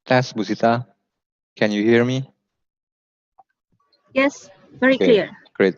Test, Bu Sita. Can you hear me? Yes, very Okay, clear. great.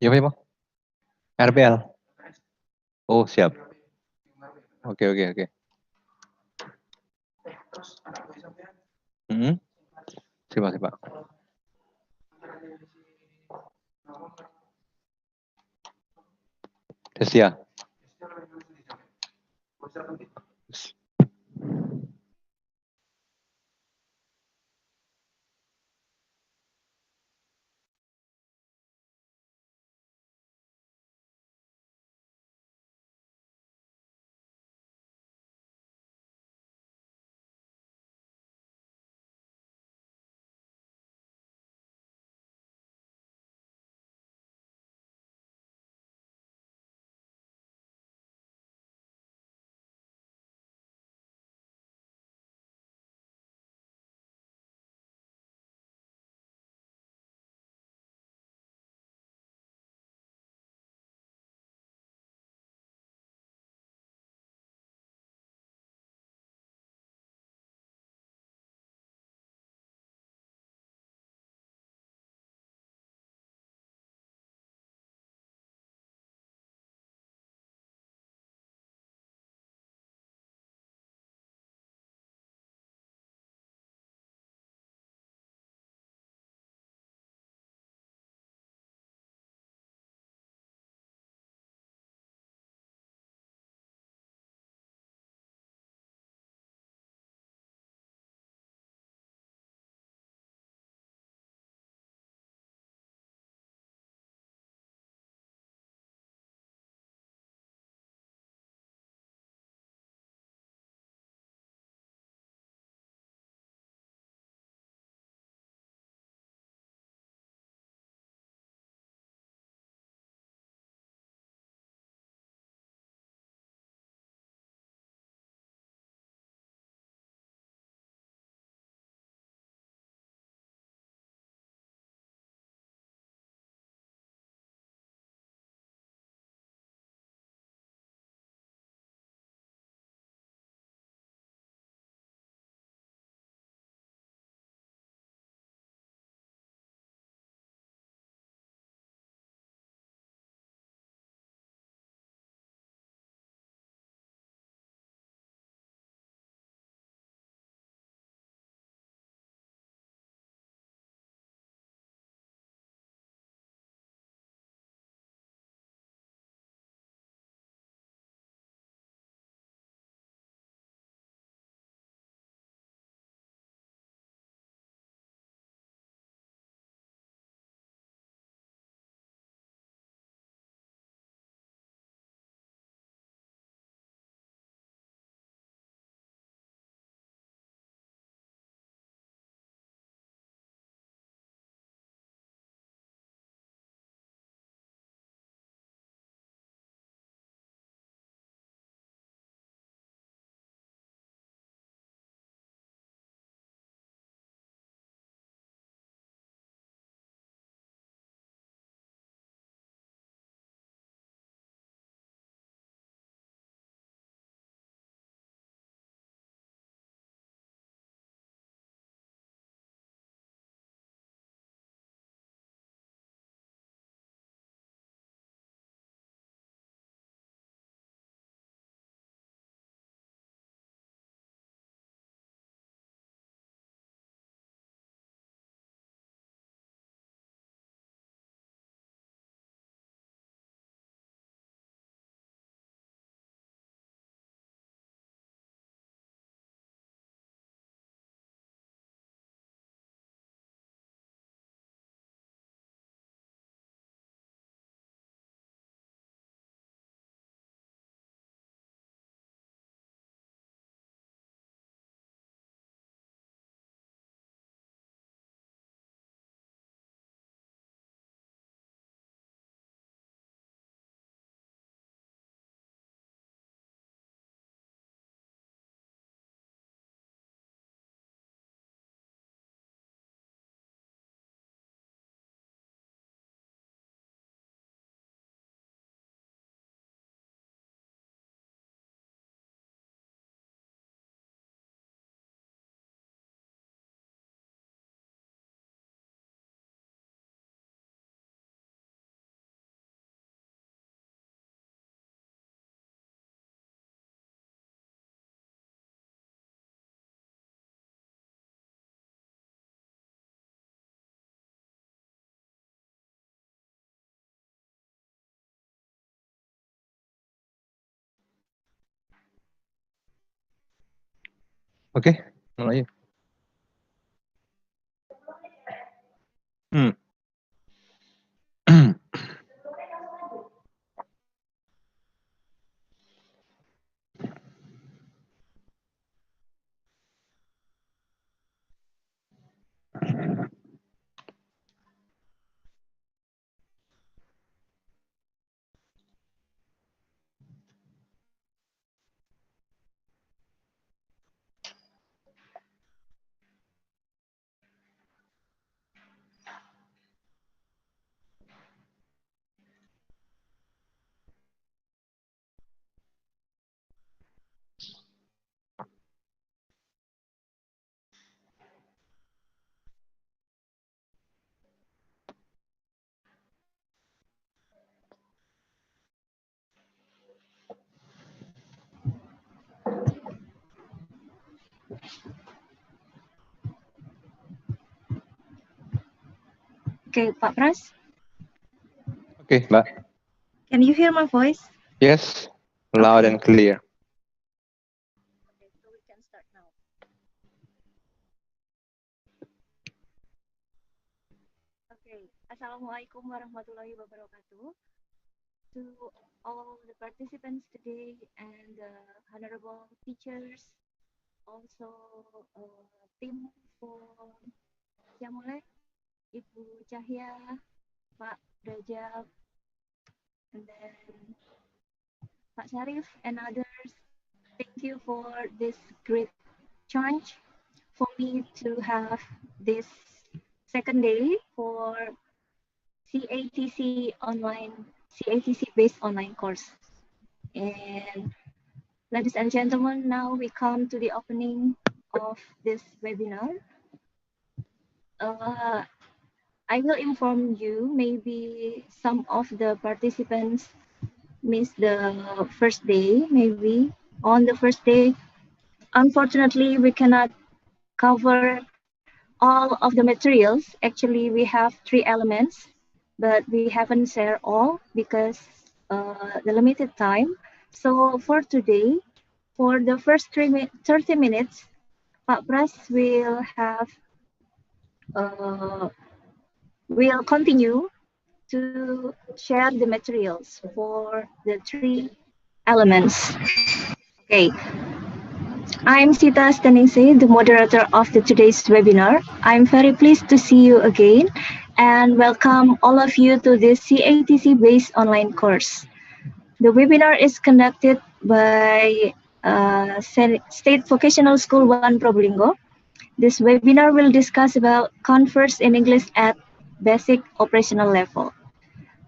Ya, Pak, ya, Pak? RPL. Oh, siap. Oke, oke, oke. Siap, Pak. Tes ya. Oke, mulai. Hmm. Okay, Pak Pras, Oke, Mbak. can you hear my voice? Yes, loud Okay. and clear. Okay, so we can start now. Okay. Assalamualaikum warahmatullahi wabarakatuh. To all the participants today and honorable teachers, also team for SEAMOLEC, Ibu Cahya, Pak Rajab, and then Pak Syarif and others. Thank you for this great chance for me to have this second day for CATC based online course. And ladies and gentlemen, now we come to the opening of this webinar. Uh, I will inform you, maybe some of the participants missed the first day, maybe. On the first day, unfortunately, we cannot cover all of the materials. Actually, we have 3 elements, but we haven't shared all because the limited time. So for today, for the first 30 minutes, Pak Pras will continue to share the materials for the 3 elements. Okay, I'm Sita Staningsih, the moderator of the today's webinar. I'm very pleased to see you again and welcome all of you to this CATC-based online course. The webinar is conducted by State Vocational School 1 Probolinggo. This webinar will discuss about Converse in English at basic operational level.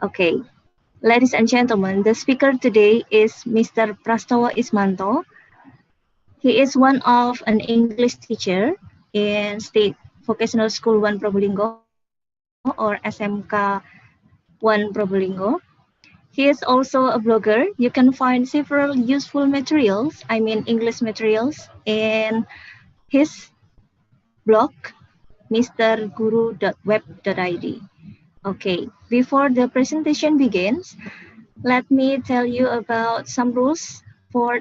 Okay, ladies and gentlemen, the speaker today is Mr. Prastowo Ismanto. He is one of an English teacher in State Vocational School 1 Probolinggo or SMK 1 Probolinggo. He is also a blogger. You can find several useful materials, English materials, in his blog, mrguru.web.id. Okay, before the presentation begins, let me tell you about some rules for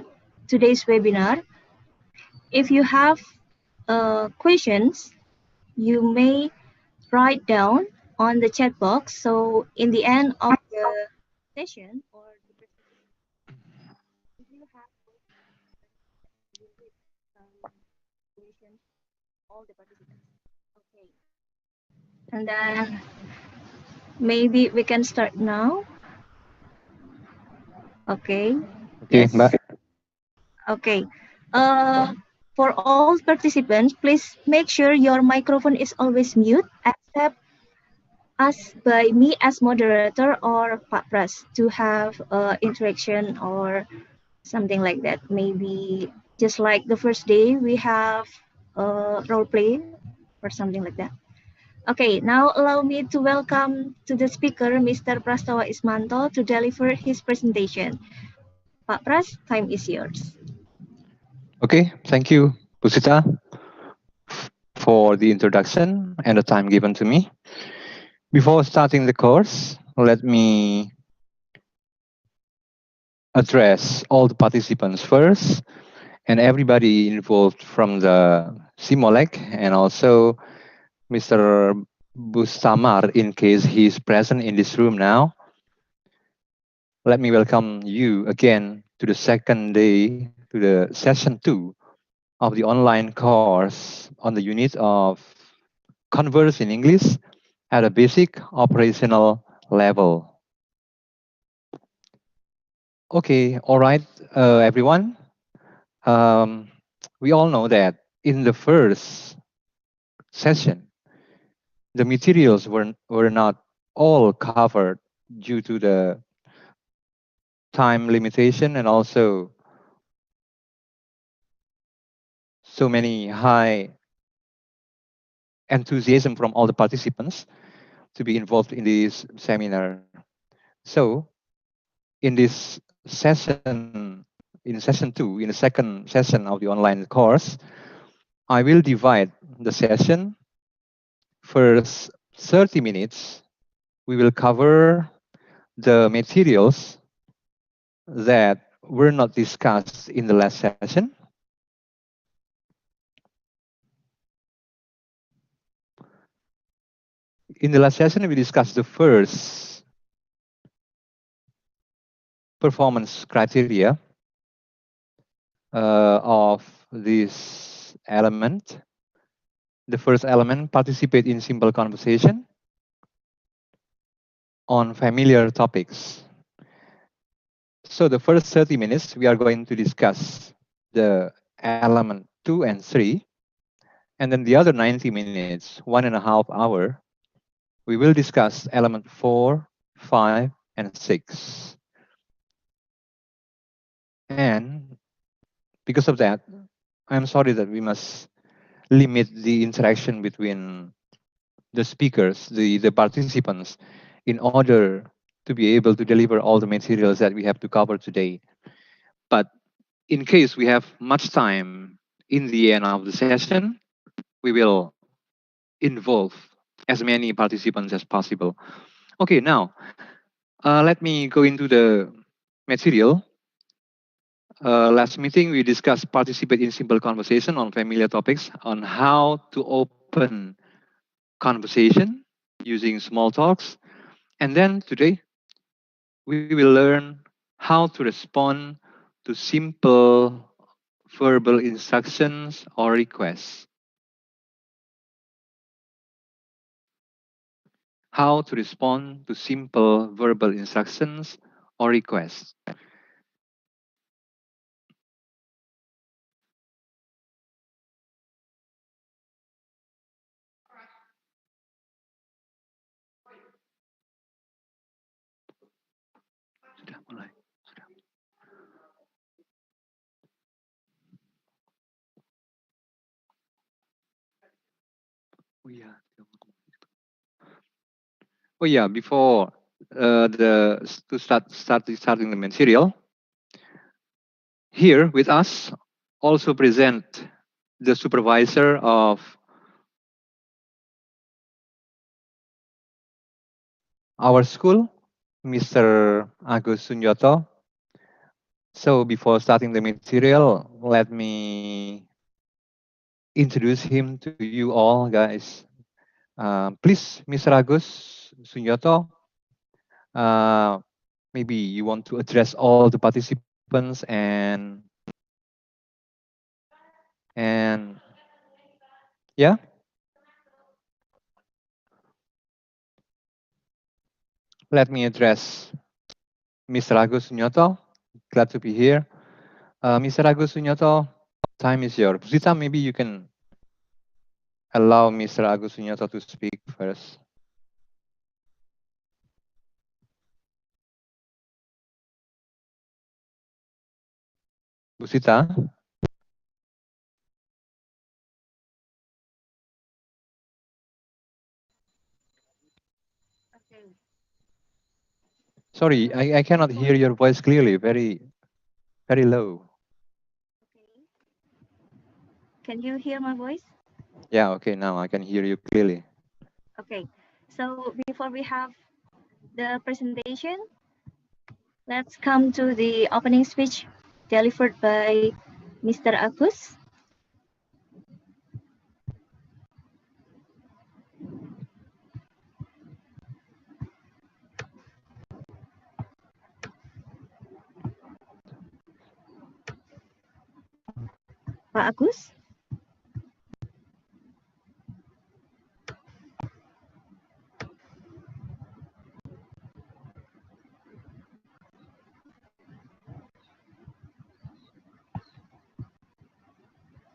today's webinar. If you have questions, you may write down on the chat box. So in the end of the session or the presentation, if you have questions, we'll read questions all the participants. Okay. And then maybe we can start now. Okay. Oke, Yes. Mbak. Okay. Uh, for all participants, please make sure your microphone is always mute, except asked by me as moderator or Pak Pras to have interaction or something like that. Maybe just like the first day we have role play or something like that. Okay, now allow me to welcome to the speaker, Mr. Prastowo Ismanto, to deliver his presentation. Pak Pras, time is yours. Oke, thank you, Pusita, for the introduction and the time given to me. Before starting the course, let me address all the participants first and everybody involved from the SEAMOLEC, and also Mr. Bustamar, in case he's present in this room now. Let me welcome you again to the second day, to the session 2 of the online course on the unit of Converse in English at a basic operational level. Okay, all right, everyone. Um, we all know that in the first session, the materials were not all covered due to the time limitation and also so many high enthusiasm from all the participants to be involved in this seminar. So in this session, in session 2, in the second session of the online course, I will divide the session. First 30 minutes, we will cover the materials that were not discussed in the last session. In the last session, we discussed the first performance criteria of this element. The first element, participate in simple conversation on familiar topics. So the first 30 minutes, we are going to discuss the element 2 and 3. And then the other 90 minutes, 1.5 hour, we will discuss element 4, 5, and 6. And because of that, I'm sorry that we must limit the interaction between the speakers, the participants, in order to be able to deliver all the materials that we have to cover today. But in case we have much time in the end of the session, we will involve as many participants as possible. Okay, now let me go into the material. Last meeting, we discussed participate in simple conversation on familiar topics on how to open conversation using small talks. And then today, we will learn how to respond to simple verbal instructions or requests. How to respond to simple verbal instructions or requests. Sudah mulai. Sudah. Oh yeah. Oh yeah. Before starting the material, here with us also present the supervisor of our school, Mr. Agus Sunyoto. So before starting the material, let me introduce him to you all, guys. Please, Mr. Agus Sunyoto, uh, maybe you want to address all the participants and yeah. Let me address Mr. Agus Sunyoto. Glad to be here. Mr. Agus Sunyoto, time is yours. Zita, maybe you can allow Mr. Agus Sunyoto to speak first. Bu Zita? Okay. Sorry, I cannot hear your voice clearly. Very, very low. Okay. Can you hear my voice? Yeah, okay, now I can hear you clearly. Okay. So before we have the presentation, let's come to the opening speech delivered by Mr. Agus? Pak Agus?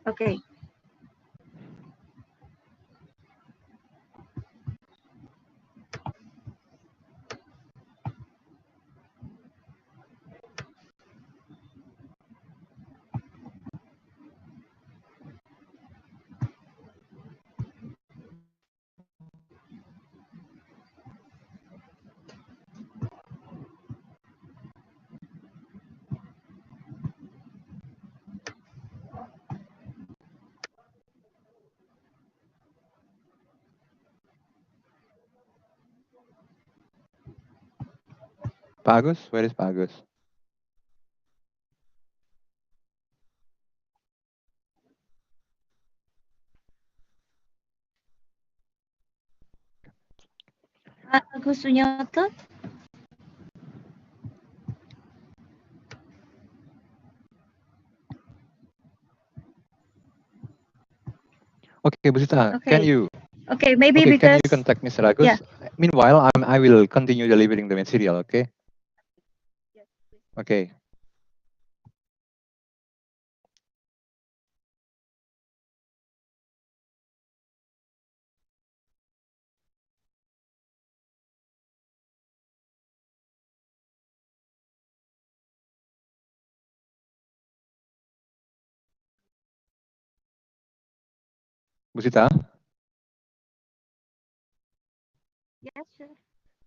Okay. Pak Agus, where is Pak Agus? Pak Agus Sunyoto? Okay, Busita, Okay. can you? Okay, maybe Okay, can because you contact Mr. Agus? yeah. Meanwhile, I will continue delivering the material. Okay. Okay. Busita, Yes, sure.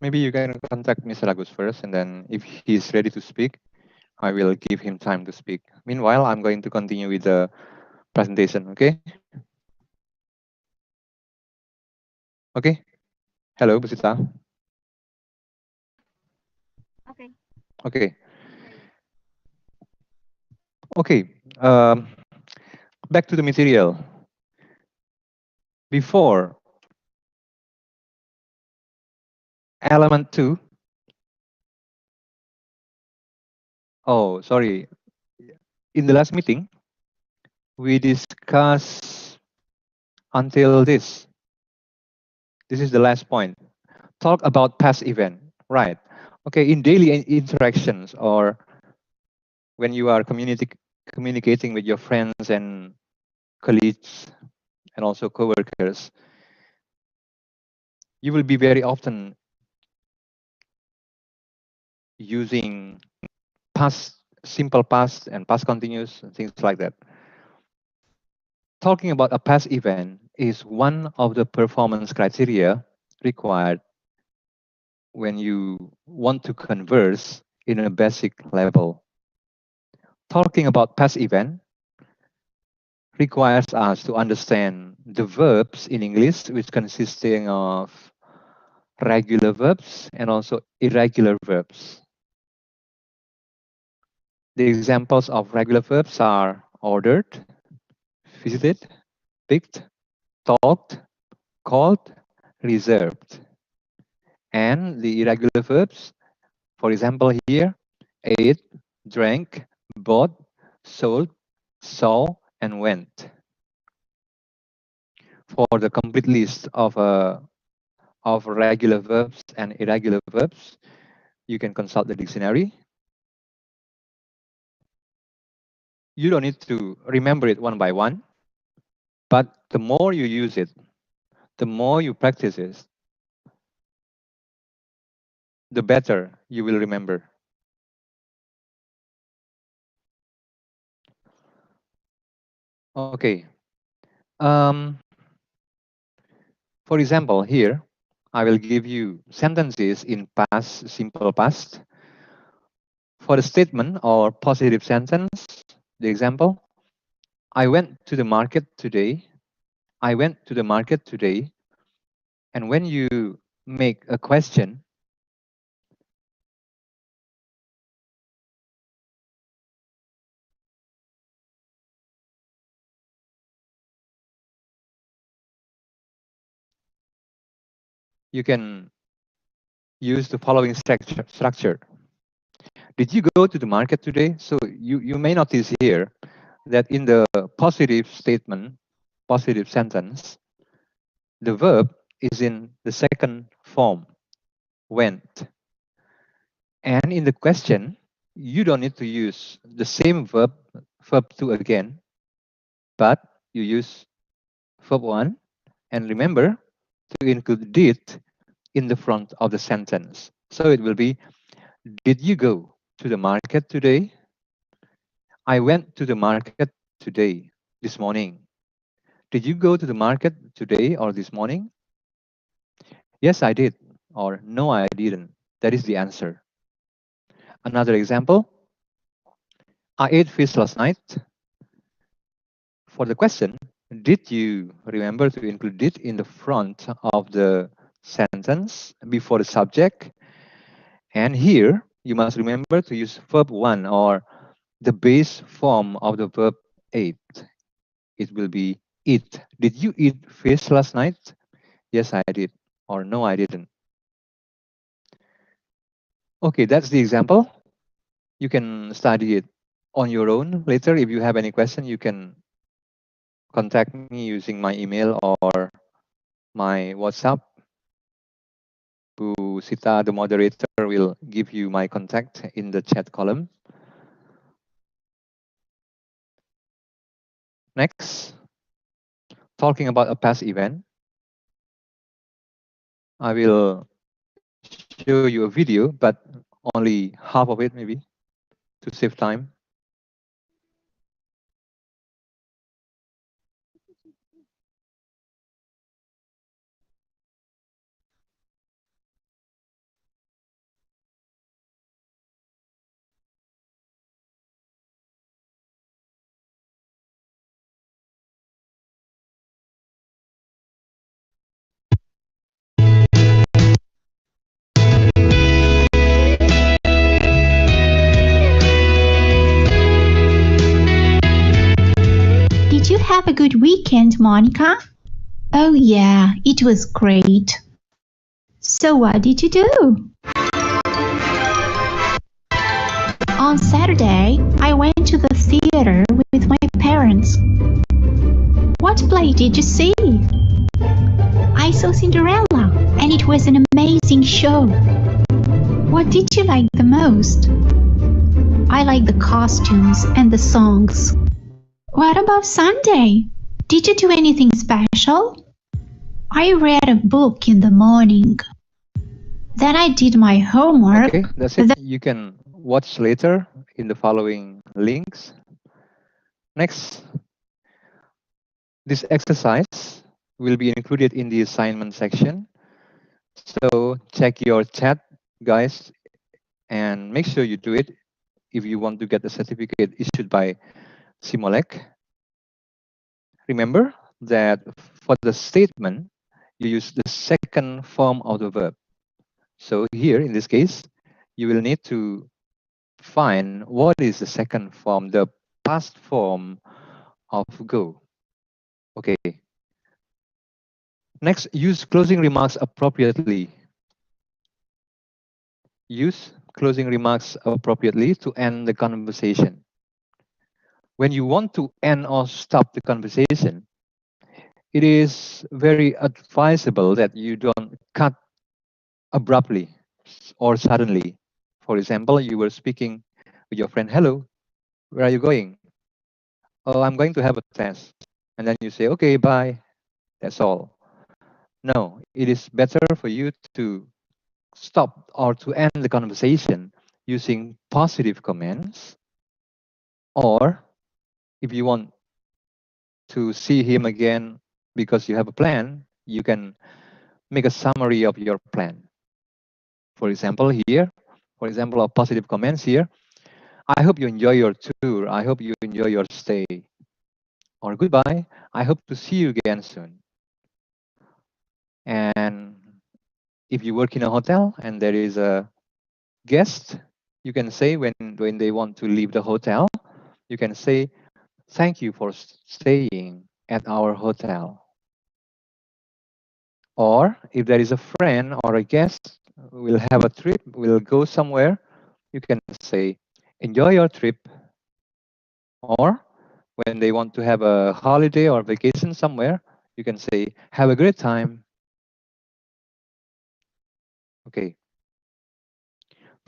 maybe you can contact Mr. Agus first, and then if he's ready to speak, I will give him time to speak. Meanwhile, I'm going to continue with the presentation. Okay. Okay. Hello, Busita. Okay. Okay. Okay. Back to the material. Before element 2. Oh, sorry. In the last meeting, we discussed until this. This is the last point. Talk about past event, right? Okay, in daily interactions or when you are communicating with your friends and colleagues and also coworkers, you will be very often using past, simple past and past continuous and things like that. Talking about a past event is one of the performance criteria required when you want to converse in a basic level. Talking about past event requires us to understand the verbs in English, which consisting of regular verbs and also irregular verbs. The examples of regular verbs are ordered, visited, picked, talked, called, reserved. And the irregular verbs, for example here, ate, drank, bought, sold, saw, and went. For the complete list of regular verbs and irregular verbs, you can consult the dictionary. You don't need to remember it one by one, but the more you use it, the more you practice it, the better you will remember. Okay. For example, here, I will give you sentences in past, simple past. For the statement or positive sentence, the example, I went to the market today. I went to the market today. And when you make a question, you can use the following structure. Did you go to the market today? So you may notice here that in the positive statement, positive sentence, the verb is in the second form, went. And in the question, you don't need to use the same verb 2 again, but you use verb 1. And remember to include did in the front of the sentence. So it will be, did you go to the market today? I went to the market today, this morning. Did you go to the market today or this morning? Yes, I did. Or no, I didn't. That is the answer. Another example, I ate fish last night. For the question, did you remember to include did in the front of the sentence before the subject? And here, you must remember to use verb 1 or the base form of the verb ate. It will be eat. Did you eat fish last night? Yes, I did. Or no, I didn't. Okay, that's the example. You can study it on your own later. If you have any question, you can contact me using my email or my WhatsApp. Bu Sita, the moderator, will give you my contact in the chat column. Next, talking about a past event, I will show you a video, but only half of it maybe to save time. Did you have a good weekend, Monica? Oh, yeah, it was great. So, what did you do? On Saturday, I went to the theater with my parents. What play did you see? I saw Cinderella, and it was an amazing show. What did you like the most? I like the costumes and the songs. What about Sunday? Did you do anything special? I read a book in the morning. Then I did my homework. Okay, that's it. You can watch later in the following links. Next, this exercise will be included in the assignment section. So check your chat, guys, and make sure you do it if you want to get the certificate issued by SEAMOLEC. Remember that for the statement, you use the second form of the verb. So here, in this case, you will need to find what is the second form, the past form of go. Okay. Next, use closing remarks appropriately. Use closing remarks appropriately to end the conversation. When you want to end or stop the conversation, it is very advisable that you don't cut abruptly or suddenly. For example, you were speaking with your friend, hello, where are you going? Oh, I'm going to have a test. And then you say, okay, bye. That's all. No, it is better for you to stop or to end the conversation using positive comments. Or if you want to see him again because you have a plan, you can make a summary of your plan. For example, here, for example, of positive comments here, I hope you enjoy your tour. I hope you enjoy your stay. Or goodbye. I hope to see you again soon. And if you work in a hotel and there is a guest, you can say when they want to leave the hotel, you can say, thank you for staying at our hotel. Or if there is a friend or a guest, we'll have a trip, we'll go somewhere, you can say, enjoy your trip. Or when they want to have a holiday or vacation somewhere, you can say, have a great time. Okay.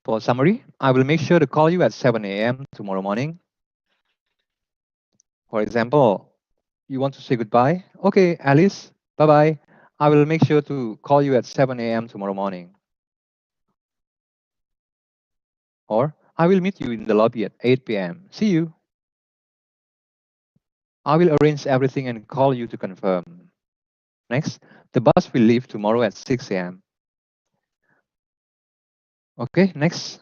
For summary, I will make sure to call you at 7 a.m. tomorrow morning. For example, you want to say goodbye? Okay, Alice, bye bye. I will make sure to call you at 7 a.m. tomorrow morning. Or I will meet you in the lobby at 8 p.m. See you. I will arrange everything and call you to confirm. Next, the bus will leave tomorrow at 6 a.m. Okay, next.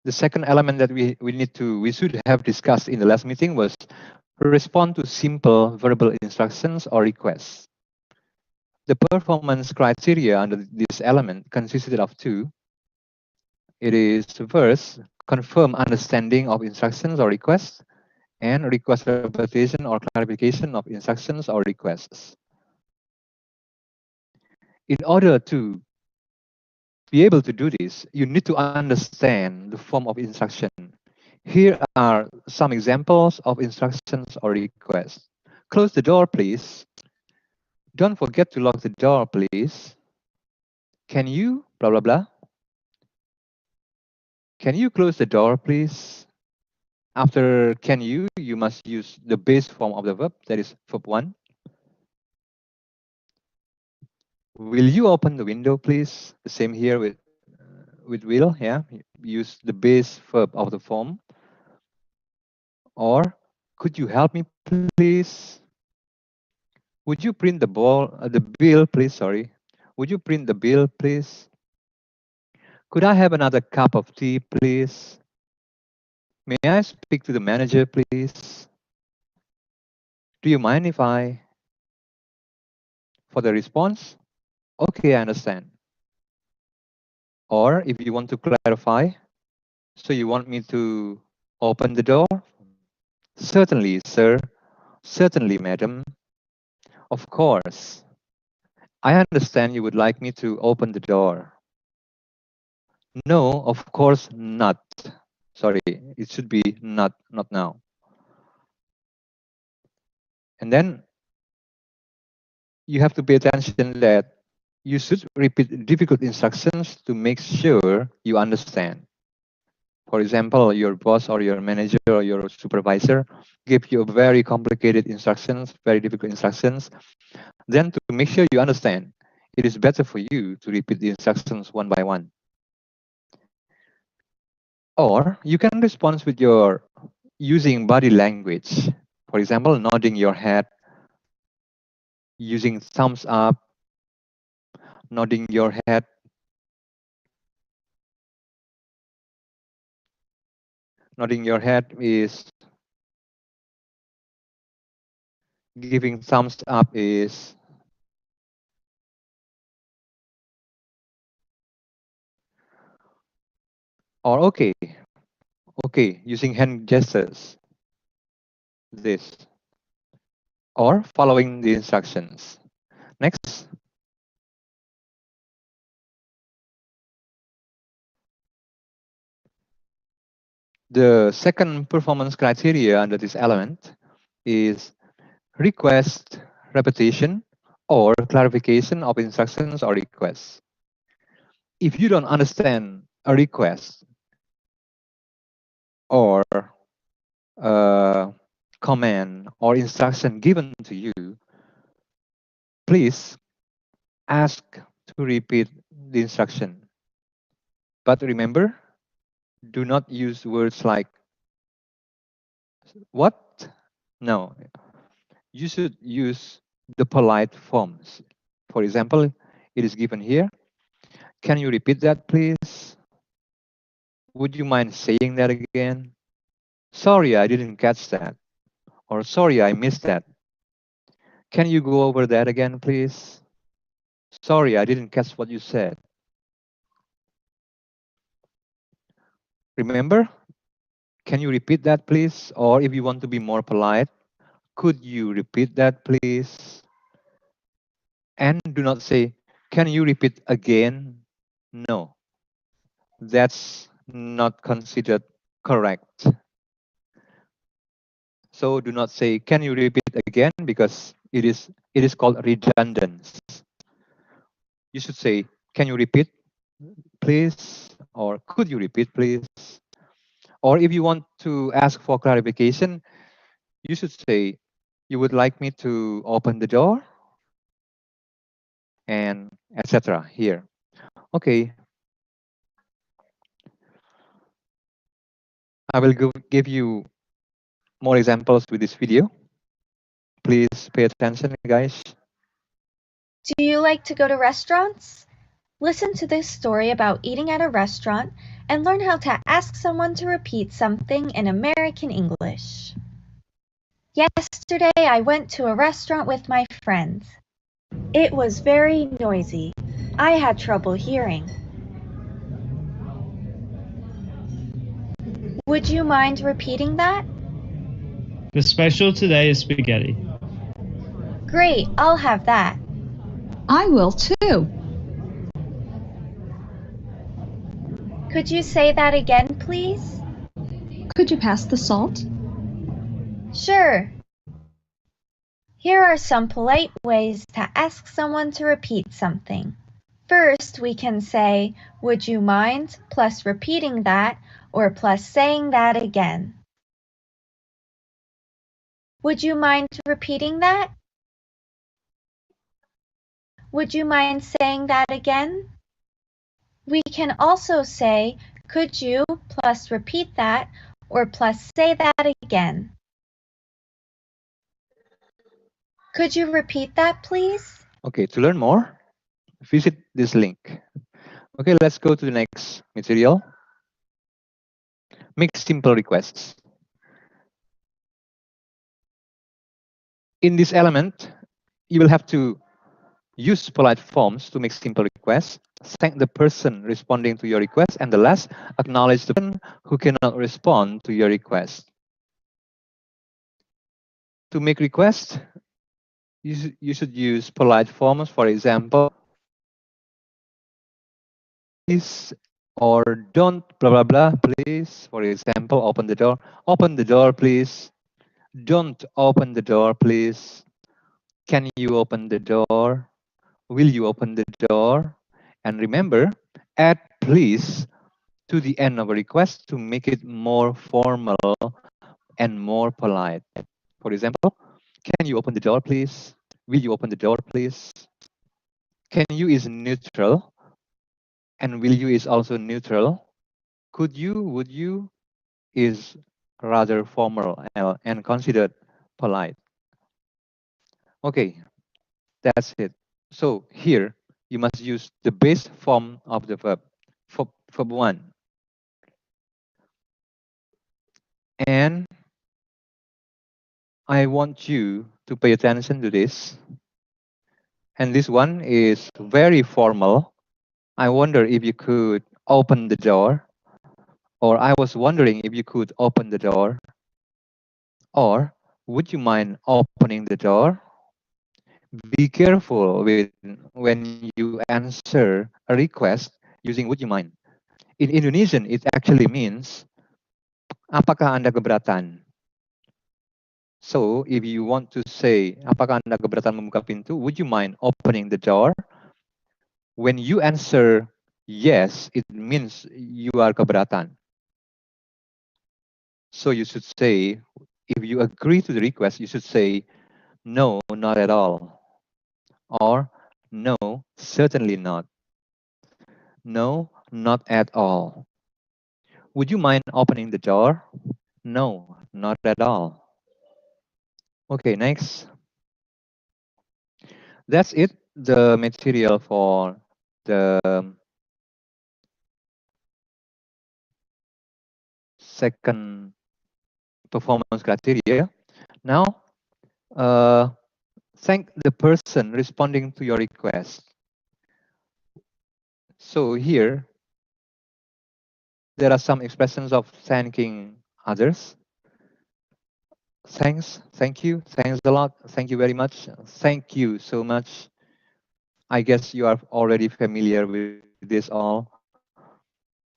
The second element that we should have discussed in the last meeting was respond to simple verbal instructions or requests. The performance criteria under this element consisted of two. It is first, confirm understanding of instructions or requests, and request repetition or clarification of instructions or requests. In order to be able to do this, you need to understand the form of instruction. Here are some examples of instructions or requests. Close the door, please. Don't forget to lock the door, please. Can you, blah, blah, blah. Can you close the door, please? After can you must use the base form of the verb, that is verb 1. Will you open the window, please? The same here with will, yeah. Use the base verb of the form. Or could you help me, please? Would you print the bill, please? Sorry. Would you print the bill, please? Could I have another cup of tea, please? May I speak to the manager, please? Do you mind if I? For the response, okay, I understand. Or if you want to clarify, so you want me to open the door? Certainly, sir. Certainly, madam. Of course. I understand you would like me to open the door. No, of course not. Sorry, it should be not now. And then you have to pay attention that you should repeat difficult instructions to make sure you understand. For example, your boss or your manager or your supervisor give you very complicated instructions, very difficult instructions. Then to make sure you understand, it is better for you to repeat the instructions one by one. Or you can respond with your using body language. For example, nodding your head, using thumbs up, nodding your head. Nodding your head is giving thumbs up is or okay using hand gestures, this, or following the instructions. Next, the second performance criteria under this element is request repetition or clarification of instructions or requests. If you don't understand a request or a command or instruction given to you, please ask to repeat the instruction. But remember, do not use words like what? No, you should use the polite forms. For example, it is given here. Can you repeat that, please? Would you mind saying that again? Sorry, I didn't catch that. Or sorry, I missed that. Can you go over that again, please? Sorry, I didn't catch what you said. Remember, can you repeat that, please? Or if you want to be more polite, could you repeat that, please? And do not say, can you repeat again? No, that's not considered correct. So do not say, can you repeat again? Because it is called redundance. You should say, can you repeat, please? Or could you repeat, please? Or if you want to ask for clarification, you should say, you would like me to open the door? And etc. here. Okay, I will give you more examples with this video. Please pay attention, guys. Do you like to go to restaurants? Listen to this story about eating at a restaurant and learn how to ask someone to repeat something in American English. Yesterday, I went to a restaurant with my friends. It was very noisy. I had trouble hearing. Would you mind repeating that? The special today is spaghetti. Great, I'll have that. I will too. Could you say that again, please? Could you pass the salt? Sure. Here are some polite ways to ask someone to repeat something. First, we can say, would you mind, plus repeating that, or plus saying that again. Would you mind repeating that? Would you mind saying that again? We can also say, could you plus repeat that, or plus say that again. Could you repeat that, please? Okay, to learn more, visit this link. Okay, let's go to the next material. Make simple requests. In this element, you will have to use polite forms to make simple requests, thank the person responding to your request, and the last, acknowledge the person who cannot respond to your request. To make requests, you should use polite forms. For example, please, or don't blah blah blah, please. For example, open the door, please. Don't open the door, please. Can you open the door? Will you open the door? And remember, add please to the end of a request to make it more formal and more polite. For example, can you open the door, please? Will you open the door, please? Can you is neutral, and will you is also neutral. Could you, would you is rather formal and considered polite. Okay, that's it. So here, you must use the base form of the verb, verb 1. And I want you to pay attention to this. And this one is very formal. I wonder if you could open the door. Or I was wondering if you could open the door. Or would you mind opening the door? Be careful when you answer a request using would you mind. In Indonesian, it actually means, apakah Anda keberatan? So if you want to say, apakah Anda keberatan membuka pintu? Would you mind opening the door? When you answer yes, it means you are keberatan. So you should say, if you agree to the request, you should say, no, not at all. Or no, certainly not. No, not at all. Would you mind opening the door? No, not at all. Okay, next. That's it, the material for the second performance criteria. Now, thank the person responding to your request. So here, there are some expressions of thanking others. Thanks, thank you, thanks a lot, thank you very much, thank you so much. I guess you are already familiar with this all.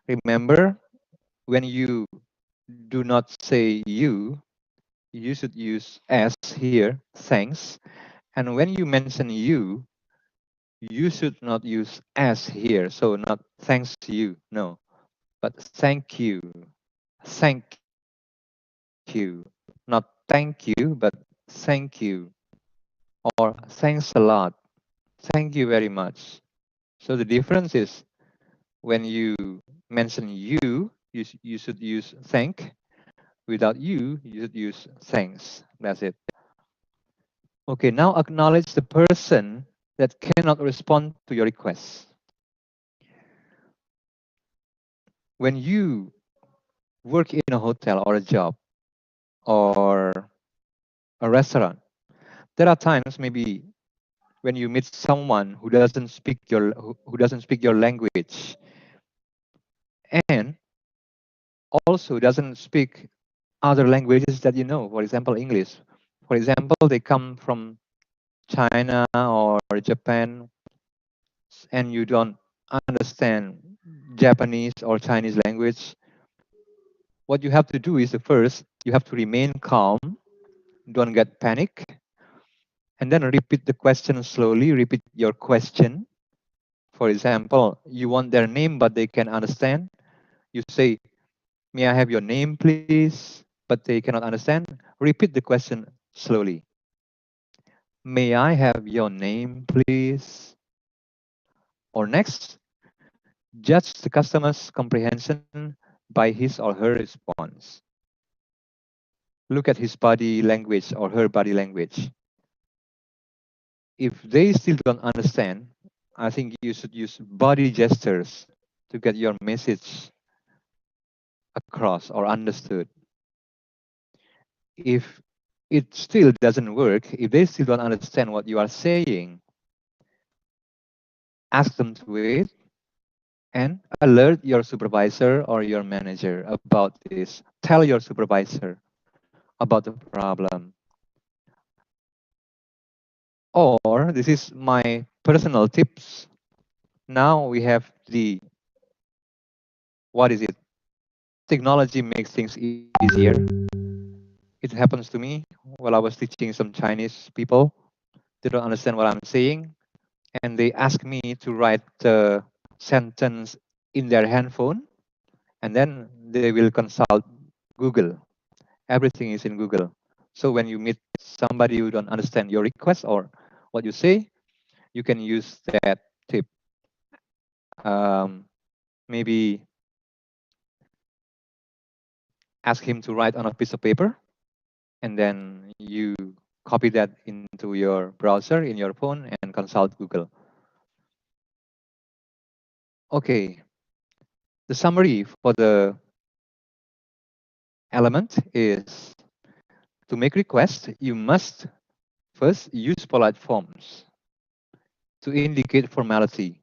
Remember, when you do not say you should use as here, thanks. And when you mention you should not use as here. So not thanks you, no, but thank you, thank you, not thank you, but thank you, or thanks a lot, thank you very much. So the difference is when you mention you should use thank. Without you should use thanks. That's it. Okay, now acknowledge the person that cannot respond to your requests. When you work in a hotel or a job or a restaurant, there are times maybe when you meet someone who doesn't speak your language and also doesn't speak other languages that you know, for example, English. For example, they come from China or Japan and you don't understand Japanese or Chinese language. What you have to do is the first, you have to remain calm, don't get panic, and then repeat the question slowly, repeat your question. For example, you want their name but they can understand. You say, may I have your name, please? But they cannot understand. Repeat the question slowly. May I have your name, please? Or next, judge the customer's comprehension by his or her response. Look at his body language or her body language. If they still don't understand, I think you should use body gestures to get your message across or understood. If it still doesn't work, if they still don't understand what you are saying, ask them to wait and alert your supervisor or your manager about this. Tell your supervisor about the problem. Or this is my personal tips. Now we have the, what is it? Technology makes things easier. It happens to me while I was teaching some Chinese people. They don't understand what I'm saying, and they ask me to write the sentence in their handphone, and then they will consult Google. Everything is in Google. So when you meet somebody who don't understand your request or what you say, you can use that tip. Maybe ask him to write on a piece of paper, and then you copy that into your browser in your phone and consult Google. Okay, the summary for the element is to make requests, you must first use polite forms to indicate formality.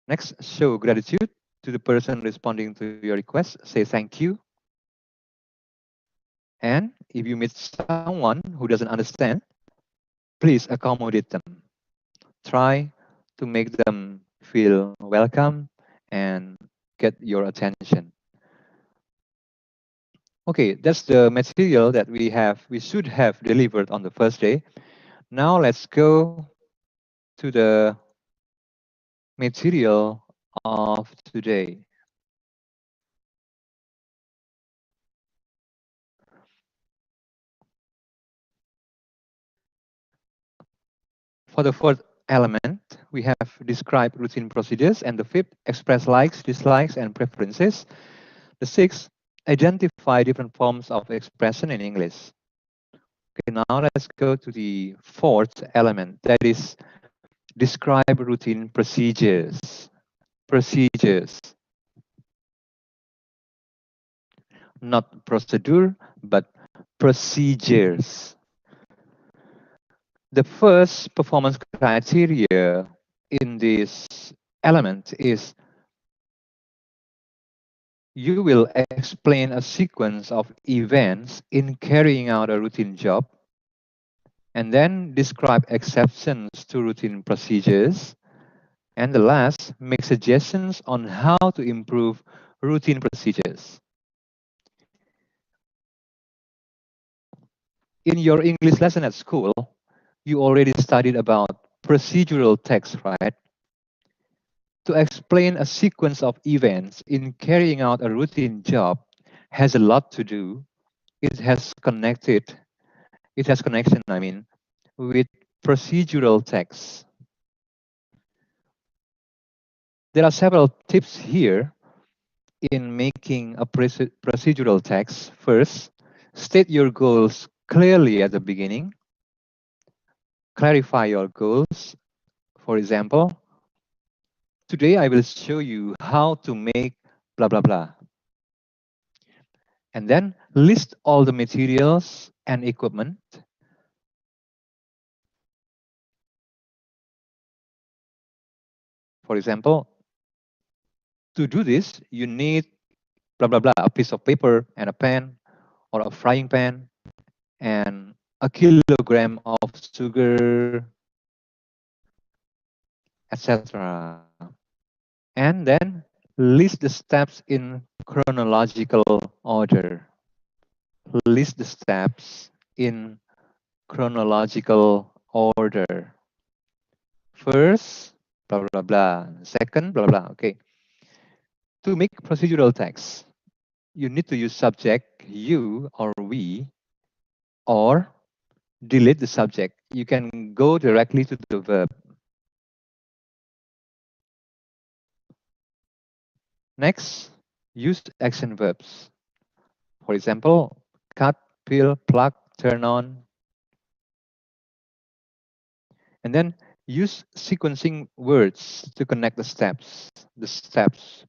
Next, show gratitude to the person responding to your request. Say thank you. And if you meet someone who doesn't understand, please accommodate them. Try to make them feel welcome and get your attention. Okay, that's the material that we should have delivered on the first day. Now let's go to the material of today. For the fourth element, we have described routine procedures, and the fifth, express likes, dislikes, and preferences. The sixth, identify different forms of expression in English. Okay, now let's go to the fourth element, that is describe routine procedures. Procedures. Not procedure, but procedures. The first performance criteria in this element is You will explain a sequence of events in carrying out a routine job, and then describe exceptions to routine procedures, and the last, make suggestions on how to improve routine procedures. In your English lesson at school, you already studied about procedural text, right? To explain a sequence of events in carrying out a routine job has a lot to do. It has connected, it has connection, with procedural text. There are several tips here in making a procedural text. First, state your goals clearly at the beginning. Clarify your goals. For example, today I will show you how to make blah blah blah. And then list all the materials and equipment. For example, to do this, you need blah blah blah, a piece of paper and a pen, or a frying pan, and a kilogram of sugar, etc. And then list the steps in chronological order. List the steps in chronological order. First, blah blah blah. Second, blah blah. Okay. To make procedural text, you need to use subject you or we, or delete the subject. You can go directly to the verb. Next, use action verbs. For example, cut, peel, plug, turn on. And then use sequencing words to connect the steps. The steps.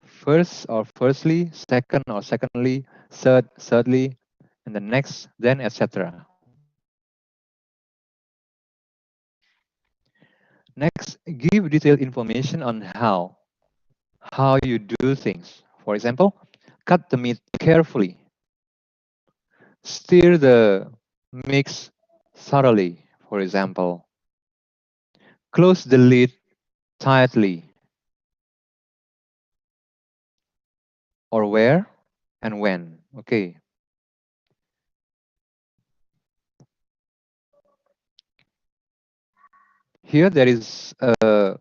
First or firstly, second or secondly, third, thirdly, and the next, then, etc. Next, give detailed information on how you do things. For example, cut the meat carefully. Stir the mix thoroughly, for example. Close the lid tightly. Or where and when. Okay. Here there is a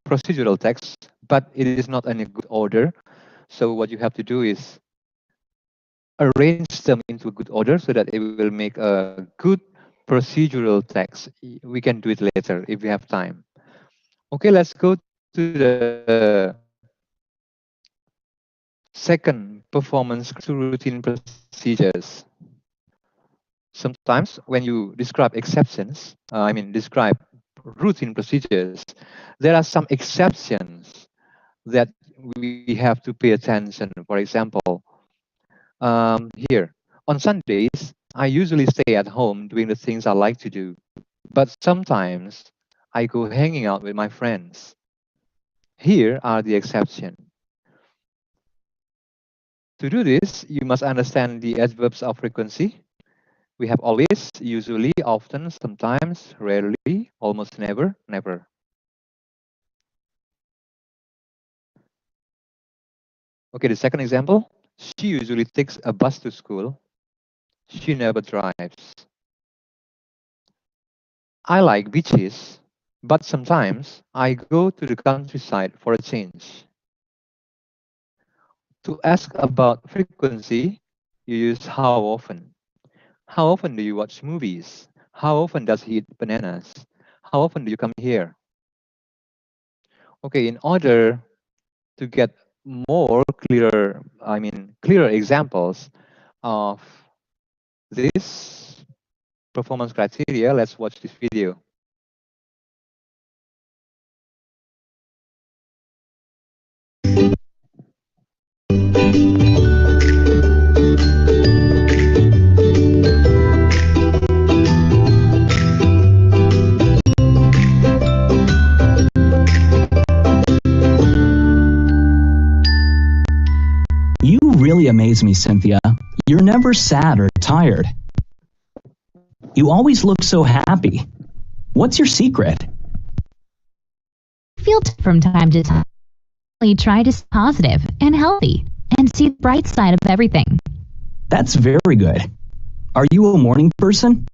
procedural text, but it is not in a good order. So what you have to do is arrange them into a good order so that it will make a good procedural text. We can do it later if we have time. Okay, let's go to the second performance to routine procedures. Sometimes when you describe exceptions, describe routine procedures, there are some exceptions that we have to pay attention. For example, here, on Sundays, I usually stay at home doing the things I like to do. But sometimes I go hanging out with my friends. Here are the exceptions. To do this, you must understand the adverbs of frequency. We have always, usually, often, sometimes, rarely, almost never, never. Okay, the second example. She usually takes a bus to school. She never drives. I like beaches, but sometimes I go to the countryside for a change. To ask about frequency, you use how often. How often do you watch movies? How often does he eat bananas? How often do you come here? Okay, in order to get clearer examples of this performance criteria, let's watch this video. amaze me, Cynthia. You're never sad or tired. You always look so happy. What's your secret? I feel from time to time. I try to stay positive and healthy and see the bright side of everything. That's very good. Are you a morning person?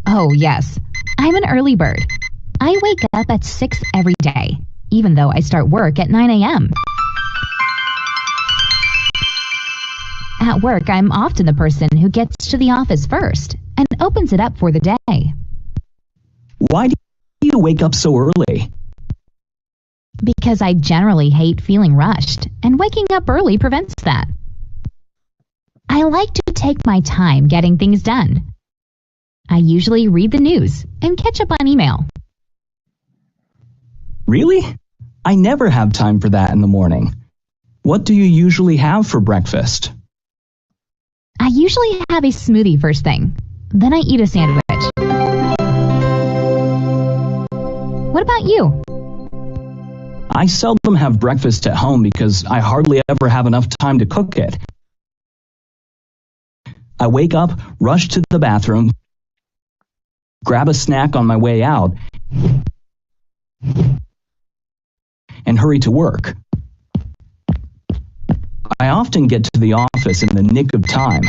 Oh, yes. I'm an early bird. I wake up at 6 every day, even though I start work at 9 a.m. At work, I'm often the person who gets to the office first and opens it up for the day. Why do you wake up so early? Because I generally hate feeling rushed, and waking up early prevents that. I like to take my time getting things done. I usually read the news and catch up on email. Really? I never have time for that in the morning. What do you usually have for breakfast? I usually have a smoothie first thing. Then I eat a sandwich. What about you? I seldom have breakfast at home because I hardly ever have enough time to cook it. I wake up, rush to the bathroom, grab a snack on my way out, and hurry to work. I often get to the office in the nick of time.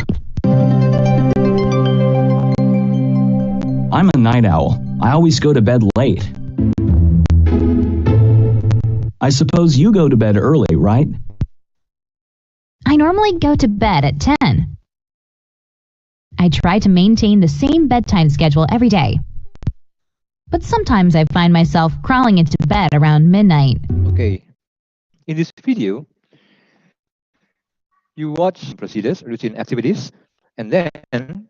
I'm a night owl. I always go to bed late. I suppose you go to bed early, right? I normally go to bed at 10. I try to maintain the same bedtime schedule every day. But sometimes I find myself crawling into bed around midnight. Okay. In this video, you watch procedures, routine activities, and then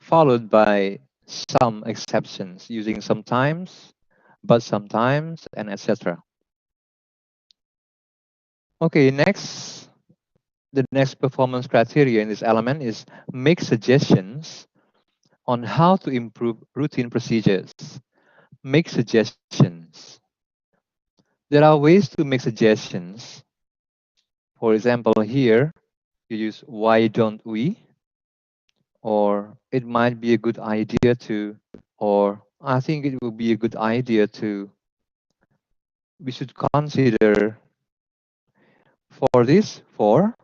followed by some exceptions using sometimes, but sometimes, and etc. Okay, the next performance criteria in this element is make suggestions on how to improve routine procedures. Make suggestions. There are ways to make suggestions. For example, here you use why don't we? Or it might be a good idea to, or I think it would be a good idea to, we should consider for,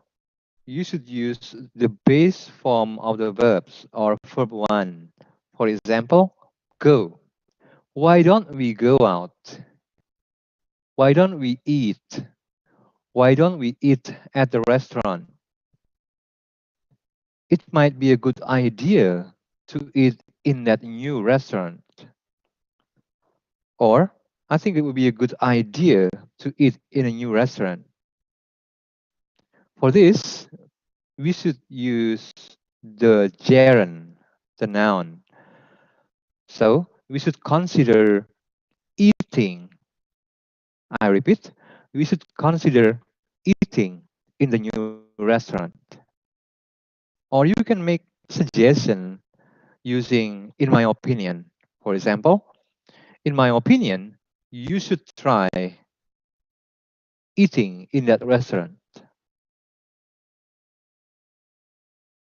you should use the base form of the verbs or verb one. For example, go. Why don't we go out? Why don't we eat? Why don't we eat at the restaurant? It might be a good idea to eat in that new restaurant. Or, I think it would be a good idea to eat in a new restaurant. For this, we should use the gerund, the noun. So, we should consider eating. I repeat, we should consider eating in the new restaurant. Or you can make suggestion using in my opinion. For example, in my opinion, you should try eating in that restaurant.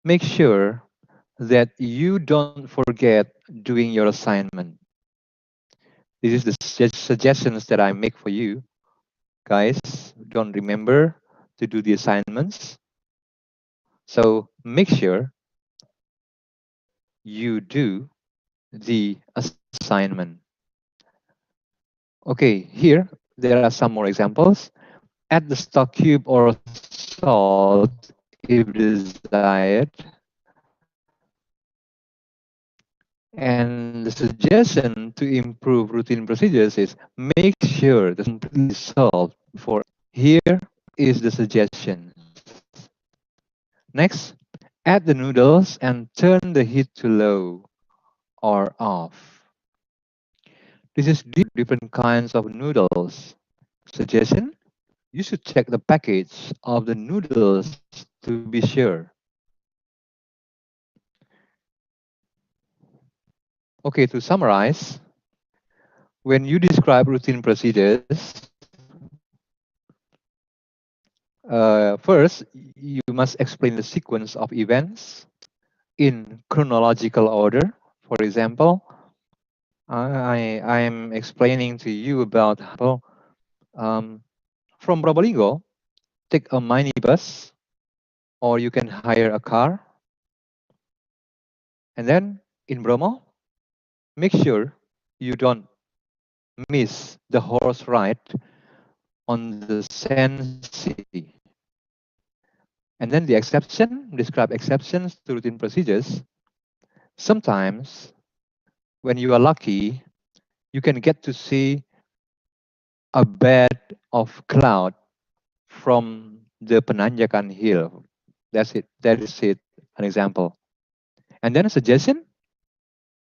Make sure that you don't forget doing your assignment. This is the suggestions that I make for you. Guys, don't remember to do the assignments. So make sure you do the assignment. Okay, here there are some more examples. Add the stock cube or salt if desired. And the suggestion to improve routine procedures is make sure the completely solved before. Here is the suggestion. Next, add the noodles and turn the heat to low or off. This is different kinds of noodles. Suggestion, you should check the package of the noodles to be sure. Okay, to summarize, when you describe routine procedures, First, you must explain the sequence of events in chronological order. For example, I am explaining to you about how from Probolinggo, take a minibus, or you can hire a car. And then in Bromo, make sure you don't miss the horse ride on the Sensi. And then the exception, describe exceptions to routine procedures. Sometimes, when you are lucky, you can get to see a bed of cloud from the Penanjakan hill. That's it. That is it. An example. And then a suggestion,